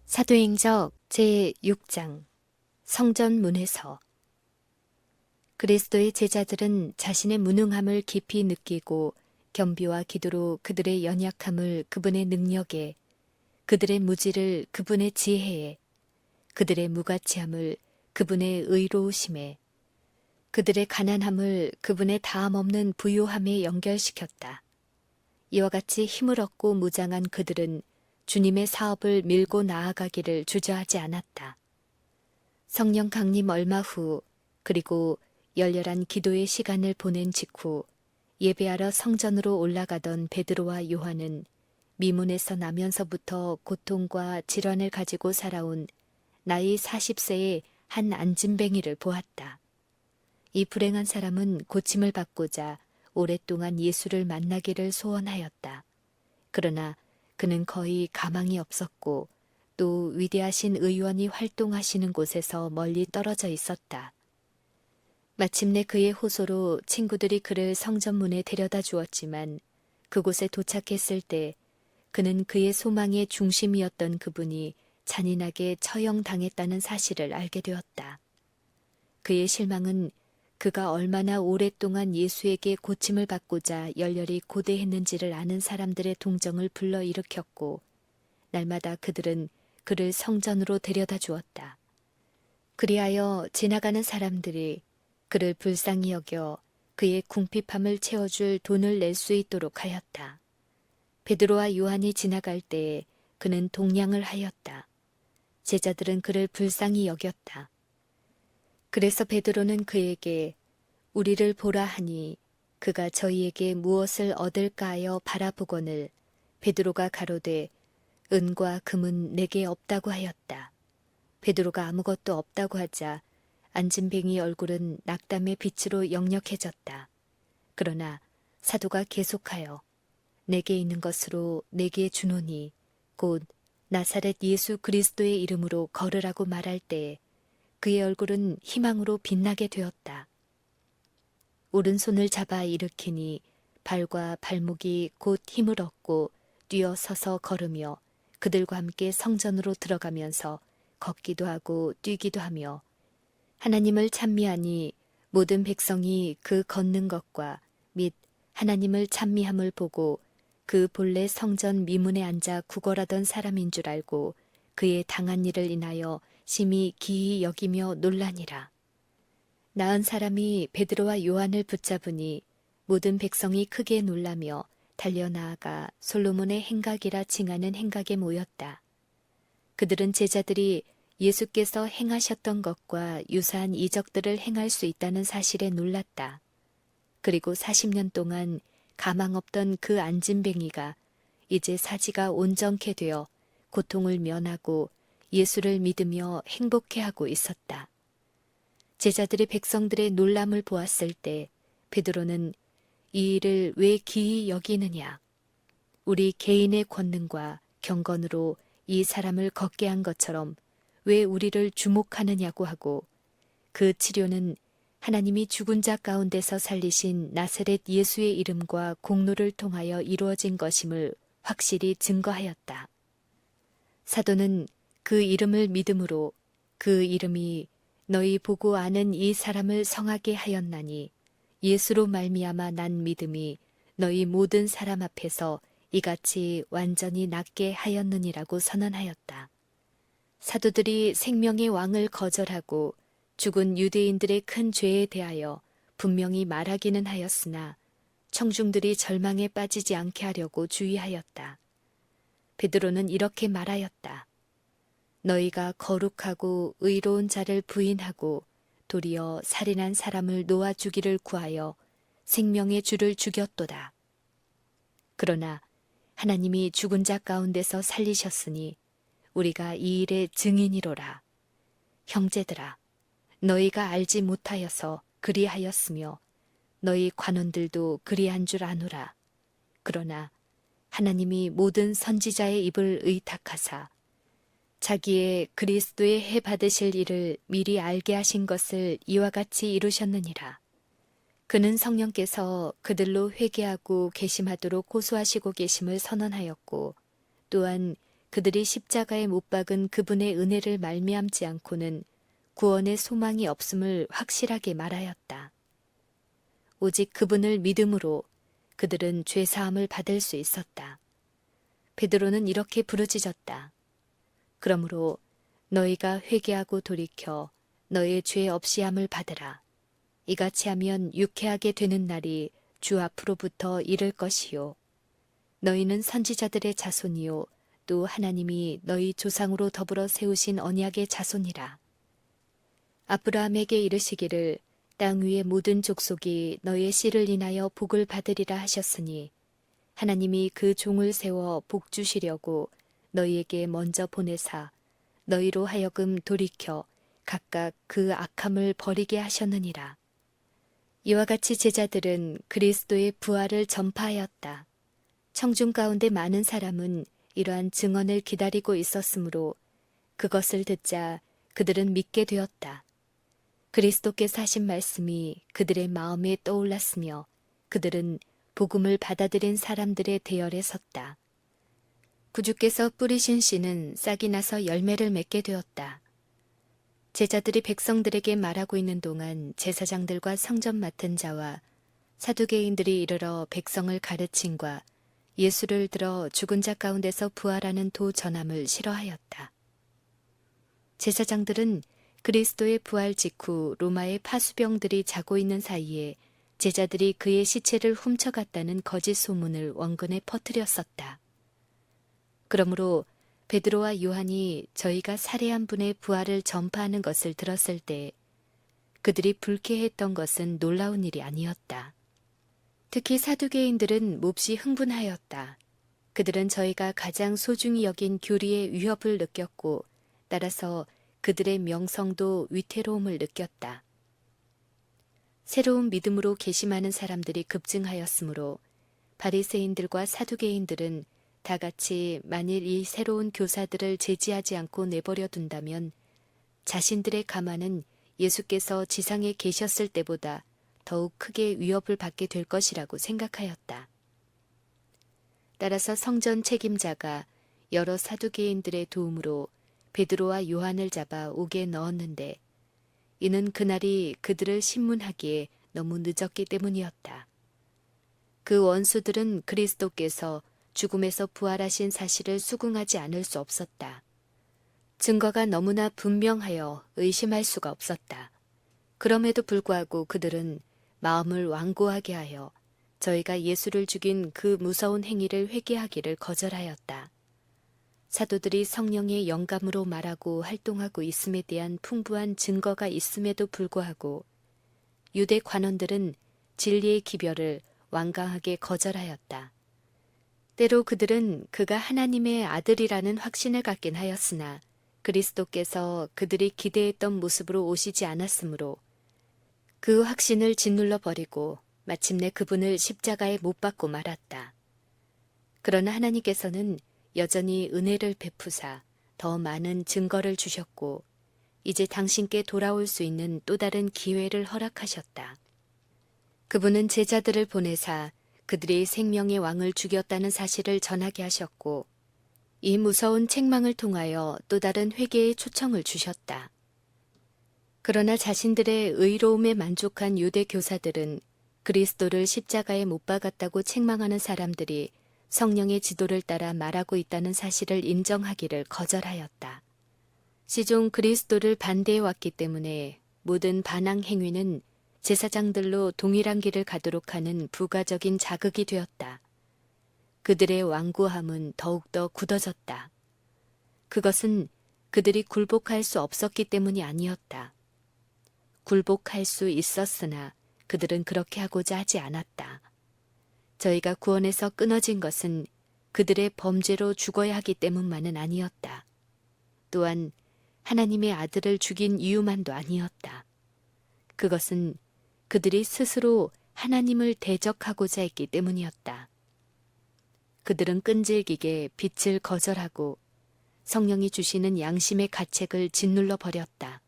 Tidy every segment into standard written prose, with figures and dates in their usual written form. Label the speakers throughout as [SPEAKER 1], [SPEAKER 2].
[SPEAKER 1] 사도행적 제6장 성전문에서 그리스도의 제자들은 자신의 무능함을 깊이 느끼고 겸비와 기도로 그들의 연약함을 그분의 능력에, 그들의 무지를 그분의 지혜에, 그들의 무가치함을 그분의 의로우심에, 그들의 가난함을 그분의 다함없는 부요함에 연결시켰다. 이와 같이 힘을 얻고 무장한 그들은 주님의 사업을 밀고 나아가기를 주저하지 않았다. 성령 강림 얼마 후, 그리고 열렬한 기도의 시간을 보낸 직후 예배하러 성전으로 올라가던 베드로와 요한은 미문에서 나면서부터 고통과 질환을 가지고 살아온 나이 40세의 한 안진뱅이를 보았다. 이 불행한 사람은 고침을 받고자 오랫동안 예수를 만나기를 소원하였다. 그러나 그는 거의 가망이 없었고 또 위대하신 의원이 활동하시는 곳에서 멀리 떨어져 있었다. 마침내 그의 호소로 친구들이 그를 성전문에 데려다 주었지만 그곳에 도착했을 때 그는 그의 소망의 중심이었던 그분이 잔인하게 처형당했다는 사실을 알게 되었다. 그의 실망은 그가 얼마나 오랫동안 예수에게 고침을 받고자 열렬히 고대했는지를 아는 사람들의 동정을 불러일으켰고 날마다 그들은 그를 성전으로 데려다 주었다. 그리하여 지나가는 사람들이 그를 불쌍히 여겨 그의 궁핍함을 채워줄 돈을 낼 수 있도록 하였다. 베드로와 요한이 지나갈 때에 그는 동냥을 하였다. 제자들은 그를 불쌍히 여겼다. 그래서 베드로는 그에게 우리를 보라 하니 그가 저희에게 무엇을 얻을까 하여 바라보거늘 베드로가 가로되 은과 금은 내게 없다고 하였다. 베드로가 아무것도 없다고 하자 안진뱅이 얼굴은 낙담의 빛으로 역력해졌다. 그러나 사도가 계속하여 내게 있는 것으로 내게 주노니 곧 나사렛 예수 그리스도의 이름으로 걸으라고 말할 때에 그의 얼굴은 희망으로 빛나게 되었다. 오른손을 잡아 일으키니 발과 발목이 곧 힘을 얻고 뛰어 서서 걸으며 그들과 함께 성전으로 들어가면서 걷기도 하고 뛰기도 하며 하나님을 찬미하니 모든 백성이 그 걷는 것과 및 하나님을 찬미함을 보고 그 본래 성전 미문에 앉아 구걸하던 사람인 줄 알고 그의 당한 일을 인하여 심히 기이 여기며 놀라니라. 나은 사람이 베드로와 요한을 붙잡으니 모든 백성이 크게 놀라며 달려나아가 솔로몬의 행각이라 칭하는 행각에 모였다. 그들은 제자들이 예수께서 행하셨던 것과 유사한 이적들을 행할 수 있다는 사실에 놀랐다. 그리고 40년 동안 가망 없던 그 안진뱅이가 이제 사지가 온전케 되어 고통을 면하고 예수를 믿으며 행복해하고 있었다. 제자들이 백성들의 놀람을 보았을 때 베드로는 이 일을 왜 기이 여기느냐? 우리 개인의 권능과 경건으로 이 사람을 걷게 한 것처럼 왜 우리를 주목하느냐고 하고 그 치료는 하나님이 죽은 자 가운데서 살리신 나사렛 예수의 이름과 공로를 통하여 이루어진 것임을 확실히 증거하였다. 사도는 그 이름을 믿음으로 그 이름이 너희 보고 아는 이 사람을 성하게 하였나니 예수로 말미암아 난 믿음이 너희 모든 사람 앞에서 이같이 완전히 낫게 하였느니라고 선언하였다. 사도들이 생명의 왕을 거절하고 죽은 유대인들의 큰 죄에 대하여 분명히 말하기는 하였으나 청중들이 절망에 빠지지 않게 하려고 주의하였다. 베드로는 이렇게 말하였다. 너희가 거룩하고 의로운 자를 부인하고 도리어 살인한 사람을 놓아주기를 구하여 생명의 주를 죽였도다. 그러나 하나님이 죽은 자 가운데서 살리셨으니 우리가 이 일의 증인이로라. 형제들아, 너희가 알지 못하여서 그리하였으며 너희 관원들도 그리한 줄 아노라. 그러나 하나님이 모든 선지자의 입을 의탁하사 자기의 그리스도의 해 받으실 일을 미리 알게 하신 것을 이와 같이 이루셨느니라. 그는 성령께서 그들로 회개하고 개심하도록 호소하시고 계심을 선언하였고 또한 그들이 십자가에 못 박은 그분의 은혜를 말미암지 않고는 구원의 소망이 없음을 확실하게 말하였다. 오직 그분을 믿음으로 그들은 죄 사함을 받을 수 있었다. 베드로는 이렇게 부르짖었다. 그러므로 너희가 회개하고 돌이켜 너의 죄 없이함을 받으라. 이같이 하면 유쾌하게 되는 날이 주 앞으로부터 이를 것이요. 너희는 선지자들의 자손이요 또 하나님이 너희 조상으로 더불어 세우신 언약의 자손이라. 아브라함에게 이르시기를 땅 위의 모든 족속이 너의 씨를 인하여 복을 받으리라 하셨으니 하나님이 그 종을 세워 복 주시려고 너희에게 먼저 보내사 너희로 하여금 돌이켜 각각 그 악함을 버리게 하셨느니라. 이와 같이 제자들은 그리스도의 부활을 전파하였다. 청중 가운데 많은 사람은 이러한 증언을 기다리고 있었으므로 그것을 듣자 그들은 믿게 되었다. 그리스도께서 하신 말씀이 그들의 마음에 떠올랐으며 그들은 복음을 받아들인 사람들의 대열에 섰다. 구주께서 뿌리신 씨는 싹이 나서 열매를 맺게 되었다. 제자들이 백성들에게 말하고 있는 동안 제사장들과 성전 맡은 자와 사두개인들이 이르러 백성을 가르침과 예수를 들어 죽은 자 가운데서 부활하는 도 전함을 싫어하였다. 제사장들은 그리스도의 부활 직후 로마의 파수병들이 자고 있는 사이에 제자들이 그의 시체를 훔쳐갔다는 거짓 소문을 원근에 퍼뜨렸었다. 그러므로 베드로와 요한이 저희가 살해한 분의 부활을 전파하는 것을 들었을 때 그들이 불쾌했던 것은 놀라운 일이 아니었다. 특히 사두개인들은 몹시 흥분하였다. 그들은 저희가 가장 소중히 여긴 교리의 위협을 느꼈고 따라서 그들의 명성도 위태로움을 느꼈다. 새로운 믿음으로 개심하는 사람들이 급증하였으므로 바리새인들과 사두개인들은 다 같이 만일 이 새로운 교사들을 제지하지 않고 내버려 둔다면 자신들의 가만은 예수께서 지상에 계셨을 때보다 더욱 크게 위협을 받게 될 것이라고 생각하였다. 따라서 성전 책임자가 여러 사두개인들의 도움으로 베드로와 요한을 잡아 옥에 넣었는데 이는 그날이 그들을 신문하기에 너무 늦었기 때문이었다. 그 원수들은 그리스도께서 죽음에서 부활하신 사실을 수긍하지 않을 수 없었다. 증거가 너무나 분명하여 의심할 수가 없었다. 그럼에도 불구하고 그들은 마음을 완고하게 하여 저희가 예수를 죽인 그 무서운 행위를 회개하기를 거절하였다. 사도들이 성령의 영감으로 말하고 활동하고 있음에 대한 풍부한 증거가 있음에도 불구하고 유대 관원들은 진리의 기별을 완강하게 거절하였다. 때로 그들은 그가 하나님의 아들이라는 확신을 갖긴 하였으나 그리스도께서 그들이 기대했던 모습으로 오시지 않았으므로 그 확신을 짓눌러 버리고 마침내 그분을 십자가에 못 박고 말았다. 그러나 하나님께서는 여전히 은혜를 베푸사 더 많은 증거를 주셨고 이제 당신께 돌아올 수 있는 또 다른 기회를 허락하셨다. 그분은 제자들을 보내사 그들이 생명의 왕을 죽였다는 사실을 전하게 하셨고 이 무서운 책망을 통하여 또 다른 회개의 초청을 주셨다. 그러나 자신들의 의로움에 만족한 유대 교사들은 그리스도를 십자가에 못 박았다고 책망하는 사람들이 성령의 지도를 따라 말하고 있다는 사실을 인정하기를 거절하였다. 시종 그리스도를 반대해 왔기 때문에 모든 반항 행위는 제사장들로 동일한 길을 가도록 하는 부가적인 자극이 되었다. 그들의 완고함은 더욱더 굳어졌다. 그것은 그들이 굴복할 수 없었기 때문이 아니었다. 굴복할 수 있었으나 그들은 그렇게 하고자 하지 않았다. 저희가 구원에서 끊어진 것은 그들의 범죄로 죽어야 하기 때문만은 아니었다. 또한 하나님의 아들을 죽인 이유만도 아니었다. 그것은 그들이 스스로 하나님을 대적하고자 했기 때문이었다. 그들은 끈질기게 빛을 거절하고 성령이 주시는 양심의 가책을 짓눌러 버렸다.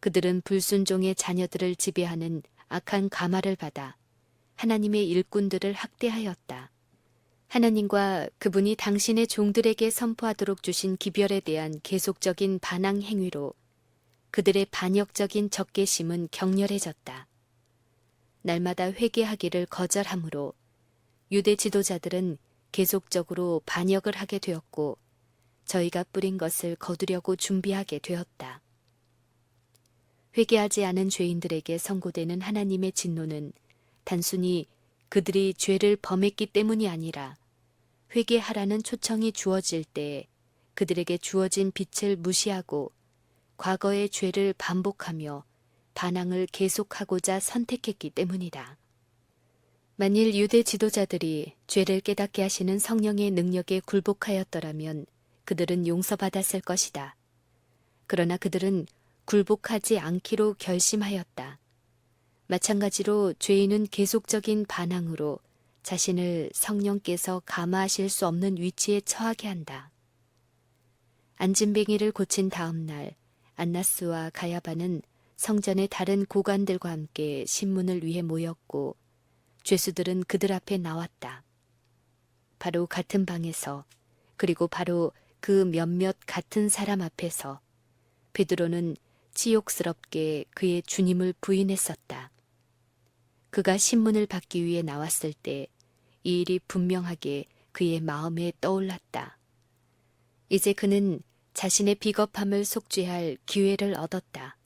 [SPEAKER 1] 그들은 불순종의 자녀들을 지배하는 악한 가마를 받아 하나님의 일꾼들을 학대하였다. 하나님과 그분이 당신의 종들에게 선포하도록 주신 기별에 대한 계속적인 반항 행위로 그들의 반역적인 적개심은 격렬해졌다. 날마다 회개하기를 거절하므로 유대 지도자들은 계속적으로 반역을 하게 되었고 저희가 뿌린 것을 거두려고 준비하게 되었다. 회개하지 않은 죄인들에게 선고되는 하나님의 진노는 단순히 그들이 죄를 범했기 때문이 아니라 회개하라는 초청이 주어질 때 그들에게 주어진 빛을 무시하고 과거의 죄를 반복하며 반항을 계속하고자 선택했기 때문이다. 만일 유대 지도자들이 죄를 깨닫게 하시는 성령의 능력에 굴복하였더라면 그들은 용서받았을 것이다. 그러나 그들은 굴복하지 않기로 결심하였다. 마찬가지로 죄인은 계속적인 반항으로 자신을 성령께서 감화하실 수 없는 위치에 처하게 한다. 안진뱅이를 고친 다음 날 안나스와 가야바는 성전의 다른 고관들과 함께 신문을 위해 모였고 죄수들은 그들 앞에 나왔다. 바로 같은 방에서 그리고 바로 그 몇몇 같은 사람 앞에서 베드로는 치욕스럽게 그의 주님을 부인했었다. 그가 신문을 받기 위해 나왔을 때 이 일이 분명하게 그의 마음에 떠올랐다. 이제 그는 자신의 비겁함을 속죄할 기회를 얻었다.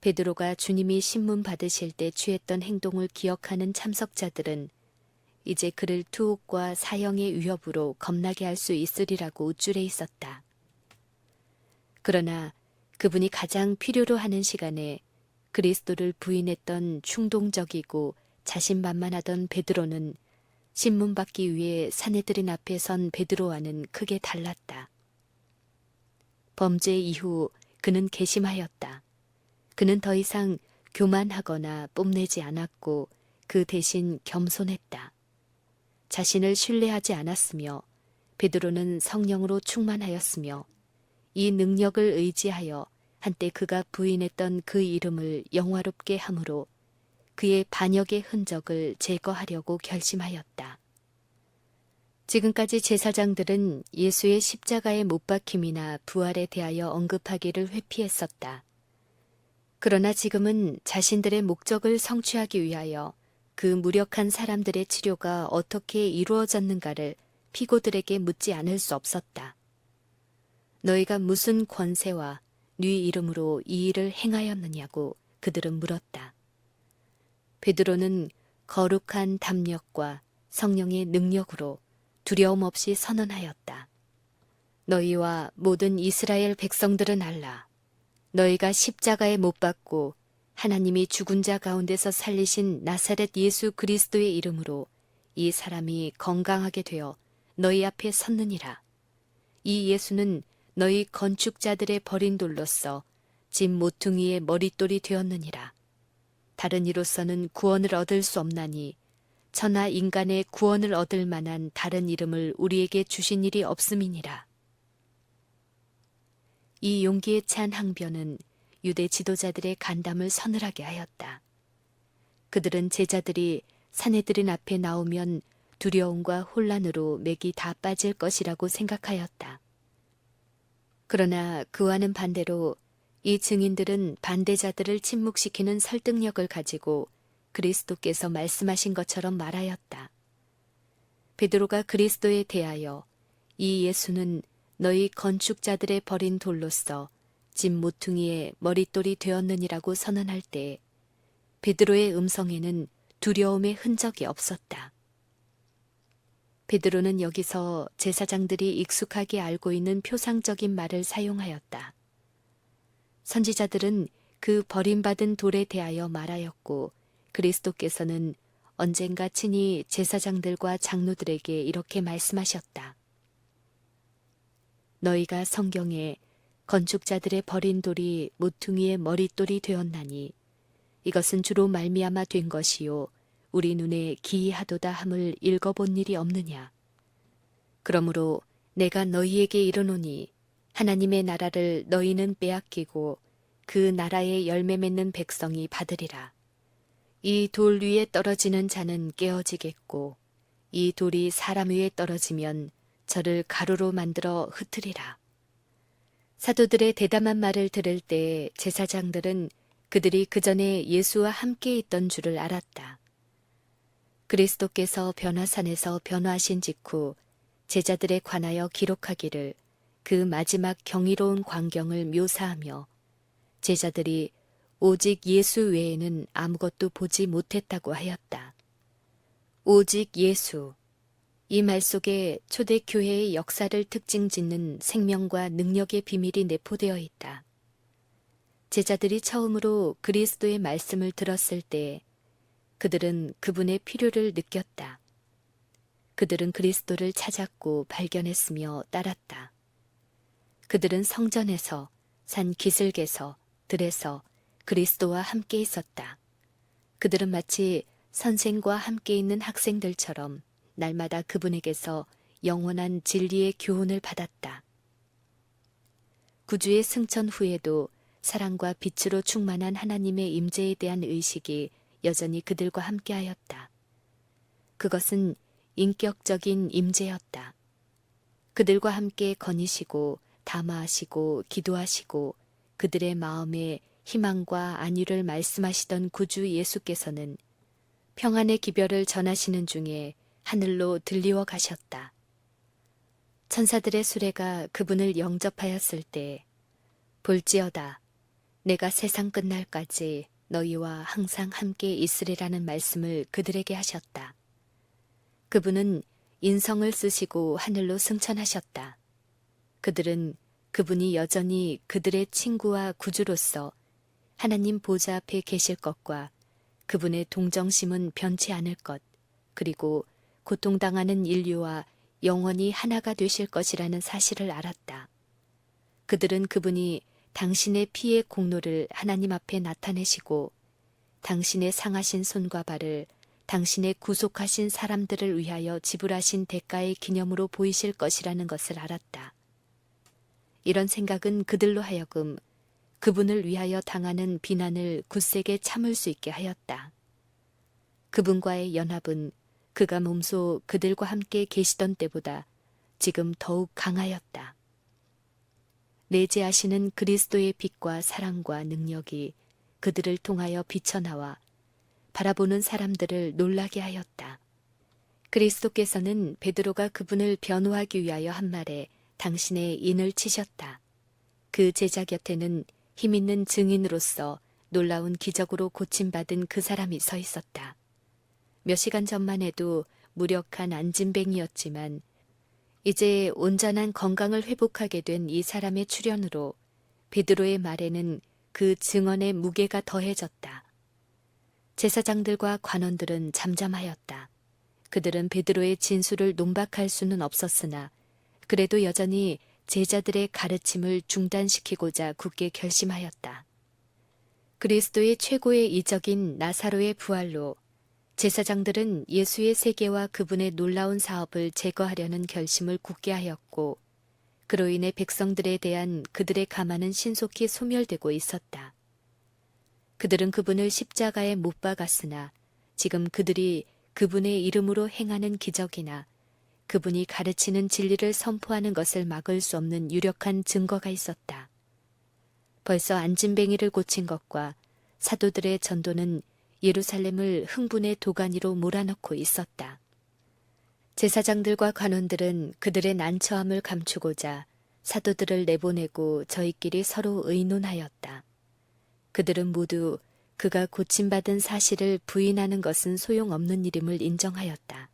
[SPEAKER 1] 베드로가 주님이 신문 받으실 때 취했던 행동을 기억하는 참석자들은 이제 그를 투옥과 사형의 위협으로 겁나게 할 수 있으리라고 우쭐해 있었다. 그러나 그분이 가장 필요로 하는 시간에 그리스도를 부인했던 충동적이고 자신만만하던 베드로는 신문 받기 위해 사내들인 앞에 선 베드로와는 크게 달랐다. 범죄 이후 그는 괘씸하였다. 그는 더 이상 교만하거나 뽐내지 않았고 그 대신 겸손했다. 자신을 신뢰하지 않았으며 베드로는 성령으로 충만하였으며 이 능력을 의지하여 한때 그가 부인했던 그 이름을 영화롭게 함으로 그의 반역의 흔적을 제거하려고 결심하였다. 지금까지 제사장들은 예수의 십자가에 못 박힘이나 부활에 대하여 언급하기를 회피했었다. 그러나 지금은 자신들의 목적을 성취하기 위하여 그 무력한 사람들의 치료가 어떻게 이루어졌는가를 피고들에게 묻지 않을 수 없었다. 너희가 무슨 권세와 네 이름으로 이 일을 행하였느냐고 그들은 물었다. 베드로는 거룩한 담력과 성령의 능력으로 두려움 없이 선언하였다. 너희와 모든 이스라엘 백성들은 알라. 너희가 십자가에 못 박고 하나님이 죽은 자 가운데서 살리신 나사렛 예수 그리스도의 이름으로 이 사람이 건강하게 되어 너희 앞에 섰느니라. 이 예수는 너희 건축자들의 버린 돌로서 집 모퉁이의 머릿돌이 되었느니라. 다른 이로서는 구원을 얻을 수 없나니 천하 인간의 구원을 얻을 만한 다른 이름을 우리에게 주신 일이 없음이니라. 이 용기에 찬 항변은 유대 지도자들의 간담을 서늘하게 하였다. 그들은 제자들이 사내들인 앞에 나오면 두려움과 혼란으로 맥이 다 빠질 것이라고 생각하였다. 그러나 그와는 반대로 이 증인들은 반대자들을 침묵시키는 설득력을 가지고 그리스도께서 말씀하신 것처럼 말하였다. 베드로가 그리스도에 대하여 이 예수는 너희 건축자들의 버린 돌로서 집 모퉁이의 머릿돌이 되었느니라고 선언할 때 베드로의 음성에는 두려움의 흔적이 없었다. 베드로는 여기서 제사장들이 익숙하게 알고 있는 표상적인 말을 사용하였다. 선지자들은 그 버림받은 돌에 대하여 말하였고 그리스도께서는 언젠가 친히 제사장들과 장로들에게 이렇게 말씀하셨다. 너희가 성경에 건축자들의 버린 돌이 모퉁이의 머릿돌이 되었나니 이것은 주로 말미암아 된 것이요 우리 눈에 기이하도다 함을 읽어본 일이 없느냐. 그러므로 내가 너희에게 이르노니 하나님의 나라를 너희는 빼앗기고 그 나라의 열매 맺는 백성이 받으리라. 이 돌 위에 떨어지는 자는 깨어지겠고 이 돌이 사람 위에 떨어지면 저를 가루로 만들어 흩으리라. 사도들의 대담한 말을 들을 때 제사장들은 그들이 그 전에 예수와 함께 있던 줄을 알았다. 그리스도께서 변화산에서 변화하신 직후 제자들에 관하여 기록하기를 그 마지막 경이로운 광경을 묘사하며 제자들이 오직 예수 외에는 아무것도 보지 못했다고 하였다. 오직 예수. 이 말 속에 초대교회의 역사를 특징 짓는 생명과 능력의 비밀이 내포되어 있다. 제자들이 처음으로 그리스도의 말씀을 들었을 때 그들은 그분의 필요를 느꼈다. 그들은 그리스도를 찾았고 발견했으며 따랐다. 그들은 성전에서, 산 기슭에서, 들에서 그리스도와 함께 있었다. 그들은 마치 선생과 함께 있는 학생들처럼 날마다 그분에게서 영원한 진리의 교훈을 받았다. 구주의 승천 후에도 사랑과 빛으로 충만한 하나님의 임재에 대한 의식이 여전히 그들과 함께하였다. 그것은 인격적인 임재였다. 그들과 함께 거니시고 담화하시고 기도하시고 그들의 마음에 희망과 안위를 말씀하시던 구주 예수께서는 평안의 기별을 전하시는 중에 하늘로 들리워 가셨다. 천사들의 수레가 그분을 영접하였을 때 볼지어다 내가 세상 끝날까지 너희와 항상 함께 있으리라는 말씀을 그들에게 하셨다. 그분은 인성을 쓰시고 하늘로 승천하셨다. 그들은 그분이 여전히 그들의 친구와 구주로서 하나님 보좌 앞에 계실 것과 그분의 동정심은 변치 않을 것, 그리고 고통당하는 인류와 영원히 하나가 되실 것이라는 사실을 알았다. 그들은 그분이 당신의 피의 공로를 하나님 앞에 나타내시고 당신의 상하신 손과 발을 당신의 구속하신 사람들을 위하여 지불하신 대가의 기념으로 보이실 것이라는 것을 알았다. 이런 생각은 그들로 하여금 그분을 위하여 당하는 비난을 굳세게 참을 수 있게 하였다. 그분과의 연합은 그가 몸소 그들과 함께 계시던 때보다 지금 더욱 강하였다. 내재하시는 그리스도의 빛과 사랑과 능력이 그들을 통하여 비쳐나와 바라보는 사람들을 놀라게 하였다. 그리스도께서는 베드로가 그분을 변호하기 위하여 한 말에 당신의 인을 치셨다. 그 제자 곁에는 힘있는 증인으로서 놀라운 기적으로 고침받은 그 사람이 서 있었다. 몇 시간 전만 해도 무력한 안진뱅이였지만 이제 온전한 건강을 회복하게 된 이 사람의 출현으로 베드로의 말에는 그 증언의 무게가 더해졌다. 제사장들과 관원들은 잠잠하였다. 그들은 베드로의 진술을 논박할 수는 없었으나 그래도 여전히 제자들의 가르침을 중단시키고자 굳게 결심하였다. 그리스도의 최고의 이적인 나사로의 부활로 제사장들은 예수의 세계와 그분의 놀라운 사업을 제거하려는 결심을 굳게 하였고 그로 인해 백성들에 대한 그들의 가만은 신속히 소멸되고 있었다. 그들은 그분을 십자가에 못 박았으나 지금 그들이 그분의 이름으로 행하는 기적이나 그분이 가르치는 진리를 선포하는 것을 막을 수 없는 유력한 증거가 있었다. 벌써 안진뱅이를 고친 것과 사도들의 전도는 예루살렘을 흥분의 도가니로 몰아넣고 있었다. 제사장들과 관원들은 그들의 난처함을 감추고자 사도들을 내보내고 저희끼리 서로 의논하였다. 그들은 모두 그가 고침받은 사실을 부인하는 것은 소용없는 일임을 인정하였다.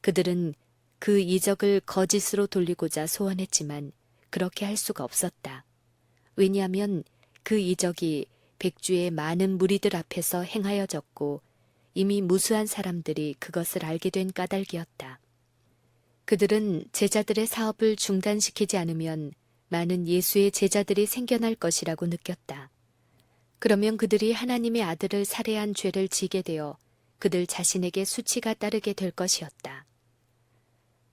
[SPEAKER 1] 그들은 그 이적을 거짓으로 돌리고자 소원했지만 그렇게 할 수가 없었다. 왜냐하면 그 이적이 백주의 많은 무리들 앞에서 행하여졌고 이미 무수한 사람들이 그것을 알게 된 까닭이었다. 그들은 제자들의 사업을 중단시키지 않으면 많은 예수의 제자들이 생겨날 것이라고 느꼈다. 그러면 그들이 하나님의 아들을 살해한 죄를 지게 되어 그들 자신에게 수치가 따르게 될 것이었다.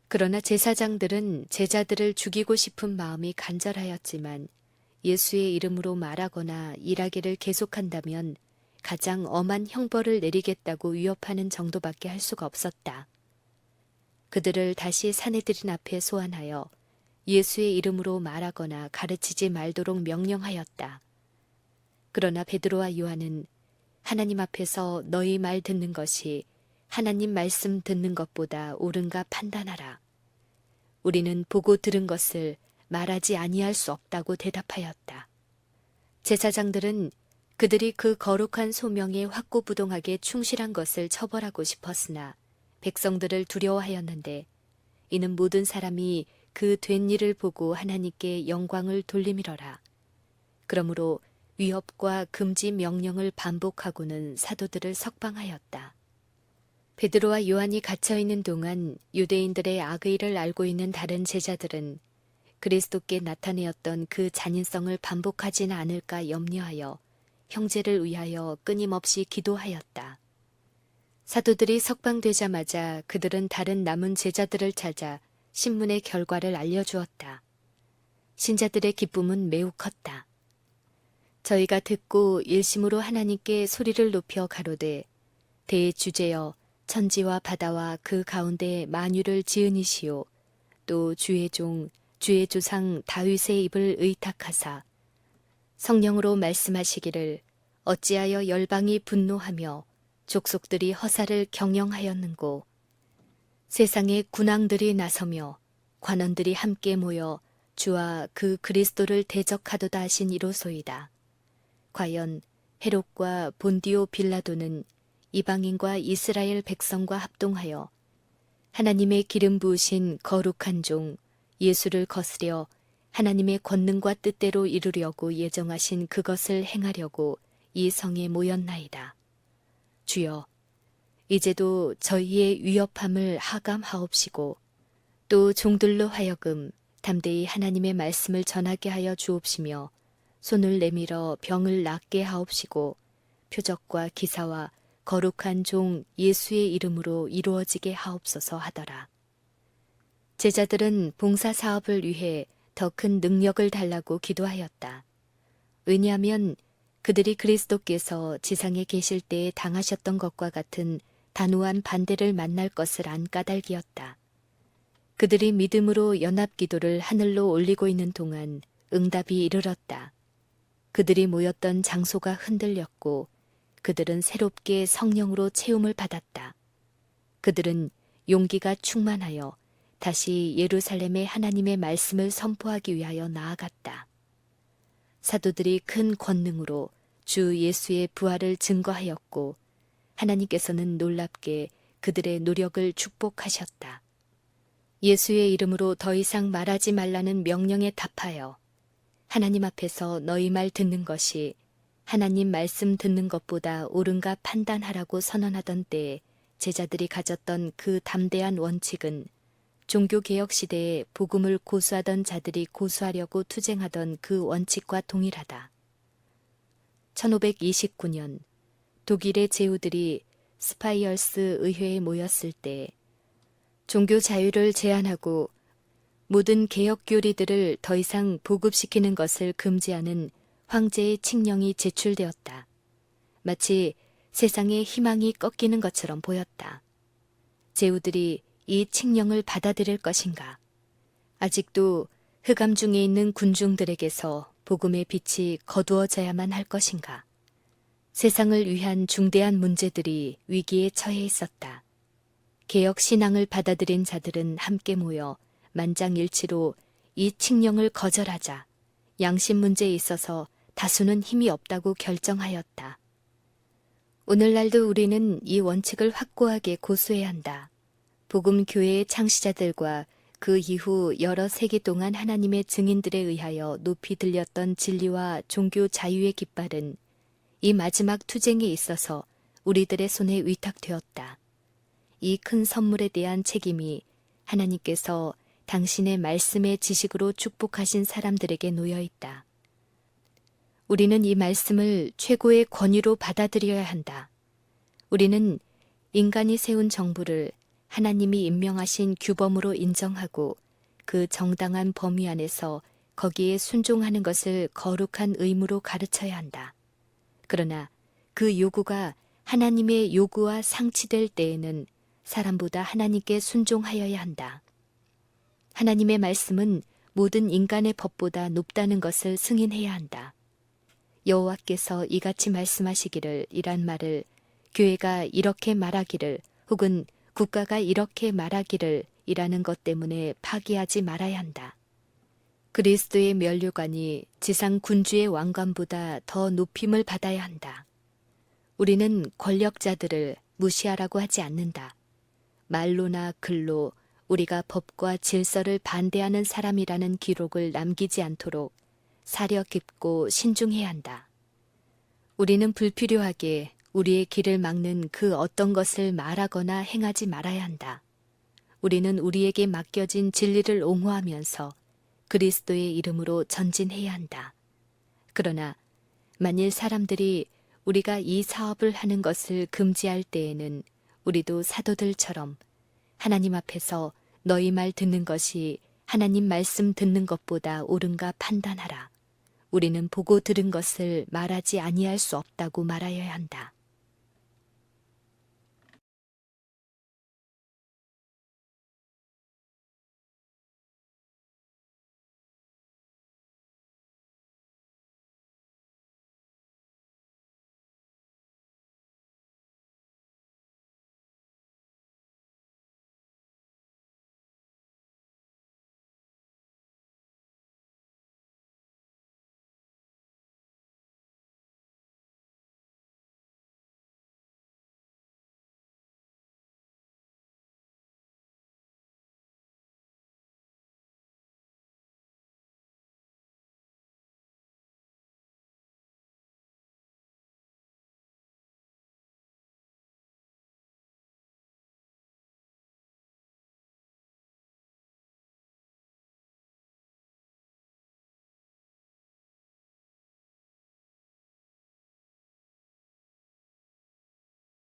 [SPEAKER 1] 그러나 제사장들은 제자들을 죽이고 싶은 마음이 간절하였지만 예수의 이름으로 말하거나 일하기를 계속한다면 가장 엄한 형벌을 내리겠다고 위협하는 정도밖에 할 수가 없었다. 그들을 다시 사내들인 앞에 소환하여 예수의 이름으로 말하거나 가르치지 말도록 명령하였다. 그러나 베드로와 요한은 하나님 앞에서 너희 말 듣는 것이 하나님 말씀 듣는 것보다 옳은가 판단하라. 우리는 보고 들은 것을 말하지 아니할 수 없다고 대답하였다. 제사장들은 그들이 그 거룩한 소명에 확고부동하게 충실한 것을 처벌하고 싶었으나 백성들을 두려워하였는데 이는 모든 사람이 그 된 일을 보고 하나님께 영광을 돌리미러라. 그러므로 위협과 금지 명령을 반복하고는 사도들을 석방하였다. 베드로와 요한이 갇혀있는 동안 유대인들의 악의를 알고 있는 다른 제자들은 그리스도께 나타내었던 그 잔인성을 반복하지는 않을까 염려하여 형제를 위하여 끊임없이 기도하였다. 사도들이 석방되자마자 그들은 다른 남은 제자들을 찾아 신문의 결과를 알려주었다. 신자들의 기쁨은 매우 컸다. 저희가 듣고 일심으로 하나님께 소리를 높여 가로되 대주제여 천지와 바다와 그 가운데 만유를 지으니시오 또 주의 종 주의 조상 다윗의 입을 의탁하사 성령으로 말씀하시기를 어찌하여 열방이 분노하며 족속들이 허사를 경영하였는고 세상의 군왕들이 나서며 관원들이 함께 모여 주와 그 그리스도를 대적하도다 하신 이로소이다. 과연 헤롯과 본디오 빌라도는 이방인과 이스라엘 백성과 합동하여 하나님의 기름 부으신 거룩한 종 예수를 거스려 하나님의 권능과 뜻대로 이루려고 예정하신 그것을 행하려고 이 성에 모였나이다. 주여, 이제도 저희의 위협함을 하감하옵시고 또 종들로 하여금 담대히 하나님의 말씀을 전하게 하여 주옵시며 손을 내밀어 병을 낫게 하옵시고 표적과 기사와 거룩한 종 예수의 이름으로 이루어지게 하옵소서 하더라. 제자들은 봉사 사업을 위해 더 큰 능력을 달라고 기도하였다. 왜냐하면 그들이 그리스도께서 지상에 계실 때에 당하셨던 것과 같은 단호한 반대를 만날 것을 안 까닭이었다. 그들이 믿음으로 연합기도를 하늘로 올리고 있는 동안 응답이 이르렀다. 그들이 모였던 장소가 흔들렸고 그들은 새롭게 성령으로 채움을 받았다. 그들은 용기가 충만하여 다시 예루살렘에 하나님의 말씀을 선포하기 위하여 나아갔다. 사도들이 큰 권능으로 주 예수의 부활을 증거하였고 하나님께서는 놀랍게 그들의 노력을 축복하셨다. 예수의 이름으로 더 이상 말하지 말라는 명령에 답하여 하나님 앞에서 너희 말 듣는 것이 하나님 말씀 듣는 것보다 옳은가 판단하라고 선언하던 때에 제자들이 가졌던 그 담대한 원칙은 종교개혁 시대에 복음을 고수하던 자들이 고수하려고 투쟁하던 그 원칙과 동일하다. 1529년 독일의 제후들이 스파이얼스 의회에 모였을 때 종교 자유를 제한하고 모든 개혁 교리들을 더 이상 보급시키는 것을 금지하는 황제의 칙령이 제출되었다. 마치 세상의 희망이 꺾이는 것처럼 보였다. 제후들이 이 칙령을 받아들일 것인가? 아직도 흑암 중에 있는 군중들에게서 복음의 빛이 거두어져야만 할 것인가? 세상을 위한 중대한 문제들이 위기에 처해 있었다. 개혁 신앙을 받아들인 자들은 함께 모여 만장일치로 이 칙령을 거절하자 양심 문제에 있어서 다수는 힘이 없다고 결정하였다. 오늘날도 우리는 이 원칙을 확고하게 고수해야 한다. 복음 교회의 창시자들과 그 이후 여러 세기 동안 하나님의 증인들에 의하여 높이 들렸던 진리와 종교 자유의 깃발은 이 마지막 투쟁에 있어서 우리들의 손에 위탁되었다. 이 큰 선물에 대한 책임이 하나님께서 당신의 말씀의 지식으로 축복하신 사람들에게 놓여 있다. 우리는 이 말씀을 최고의 권위로 받아들여야 한다. 우리는 인간이 세운 정부를 하나님이 임명하신 규범으로 인정하고 그 정당한 범위 안에서 거기에 순종하는 것을 거룩한 의무로 가르쳐야 한다. 그러나 그 요구가 하나님의 요구와 상치될 때에는 사람보다 하나님께 순종하여야 한다. 하나님의 말씀은 모든 인간의 법보다 높다는 것을 승인해야 한다. 여호와께서 이같이 말씀하시기를 이란 말을 교회가 이렇게 말하기를 혹은 국가가 이렇게 말하기를 이라는 것 때문에 파기하지 말아야 한다. 그리스도의 면류관이 지상 군주의 왕관보다 더 높임을 받아야 한다. 우리는 권력자들을 무시하라고 하지 않는다. 말로나 글로 우리가 법과 질서를 반대하는 사람이라는 기록을 남기지 않도록 사려 깊고 신중해야 한다. 우리는 불필요하게 우리의 길을 막는 그 어떤 것을 말하거나 행하지 말아야 한다. 우리는 우리에게 맡겨진 진리를 옹호하면서 그리스도의 이름으로 전진해야 한다. 그러나 만일 사람들이 우리가 이 사업을 하는 것을 금지할 때에는 우리도 사도들처럼 하나님 앞에서 너희 말 듣는 것이 하나님 말씀 듣는 것보다 옳은가 판단하라. 우리는 보고 들은 것을 말하지 아니할 수 없다고 말하여야 한다.